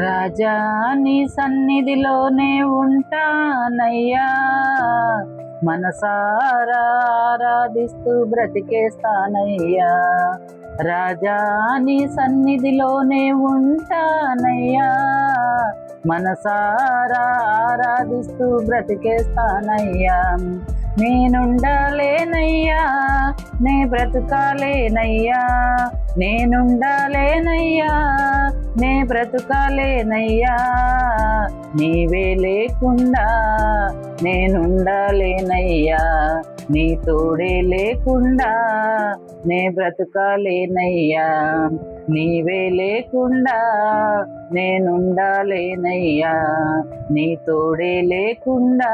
రాజా నీ సన్నిధిలోనే ఉంటానయ్యా, మనసారా ఆరాధిస్తూ బ్రతికేస్తానయ్యా. రాజా నీ సన్నిధిలోనే ఉంటానయ్యా, మనసారా ఆరాధిస్తూ బ్రతికేస్తానయ్యా. నేనుండాలేనయ్యా, నే బ్రతుకాలేనయ్యా, నేనుండాలేనయ్యా, నే బ్రతుకాలేనయ్యా. నీవే లేకుండా నేనుండాలేనయ్యా, నీ తోడే లేకుండా నే బ్రతుకాలేనయ్యా. నీవే లేకుండా నేనుండాలేనయ్యా, నీ తోడే లేకుండా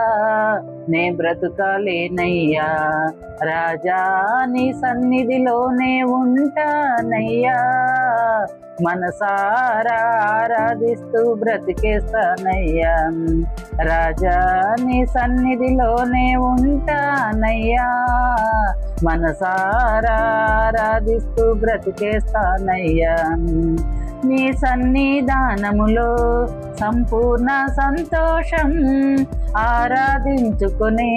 నే బ్రతుకాలేనయ్యా. రాజా నీ సన్నిధిలోనే ఉంటానయ్యా, మనసారా ఆరాధిస్తూ బ్రతికేస్తానయ్యా. రాజా నీ సన్నిధిలోనే ఉంటానయ్యా, మనసారా ఆరాధిస్తూ బ్రతికేస్తానయ్యా. నీ సన్నిధానములో సంపూర్ణ సంతోషం, ఆరాధించుకునే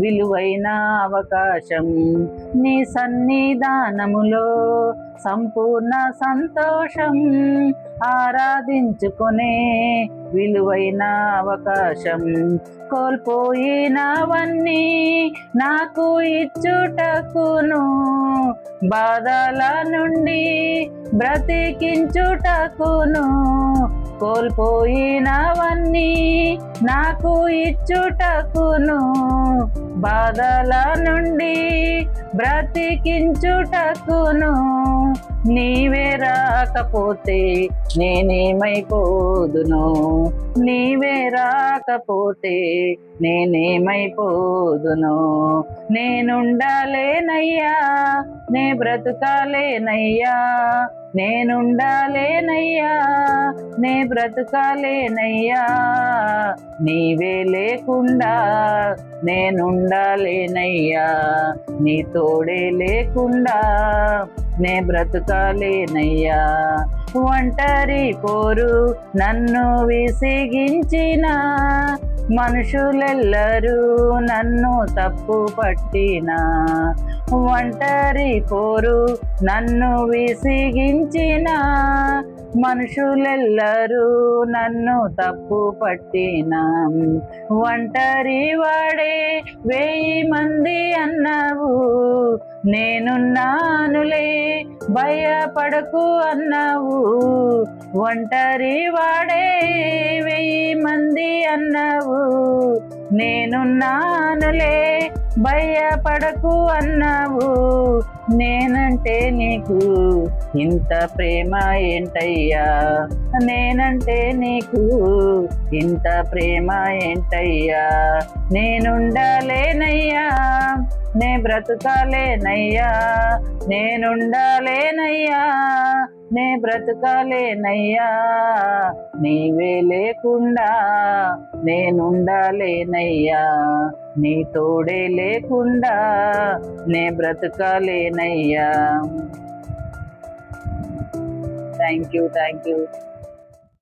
విలువైన అవకాశం. నీ సన్నిధానములో సంపూర్ణ సంతోషం, ఆరాధించుకునే విలువైన అవకాశం. కోల్పోయినవన్నీ నాకు ఇచ్చుటకును, బాధల నుండి బ్రతికించుటకును. కోల్పోయినవన్నీ నాకు ఇచ్చుటకును, బాధల నుండి బ్రతికించుటకును. నీవే రాకపోతే నేనేమైపోదును, నీవే రాకపోతే నేనేమైపోదును. నేనుండాలేనయ్యా, నే బ్రతుకాలేనయ్యా, నేనుండాలేనయ్యా, నే బ్రతుకాలేనయ్యా. నీవే లేకుండా నేనుండాలేనయ్యా, నీ తోడే లేకుండా నే బ్రతుకాలేనయ్యా. ఒంటరి పోరు నన్ను విసిగించిన, మనుషులెల్లరూ నన్ను తప్పు పట్టిన. ఒంటరి పోరు నన్ను విసిగించిన, మనుషులెల్లరూ నన్ను తప్పు పట్టిన. ఒంటరి వాడే 1000 మంది అన్నావు, నేనున్నానులే భయపడకు అన్నావు. ఒంటరి వాడే 1000 మంది అన్నావు, నేనున్నానులే భయపడకు అన్నావు. నేనంటే నీకు ఇంత ప్రేమ ఏంటయ్యా, నేనంటే నీకు ఇంత ప్రేమ ఏంటయ్యా. నేనుండాలేనయ్యా, నే బ్రతుకాలేనయ్యా, నేనుండాలేనయ్యా, నే బ్రతుకాలేనయ్యా. నీవే లేకుండా నేనుండాలేనయ్యా, నీ తోడే లేకుండా నే బ్రతుకాలేనయ్యా. Thank you.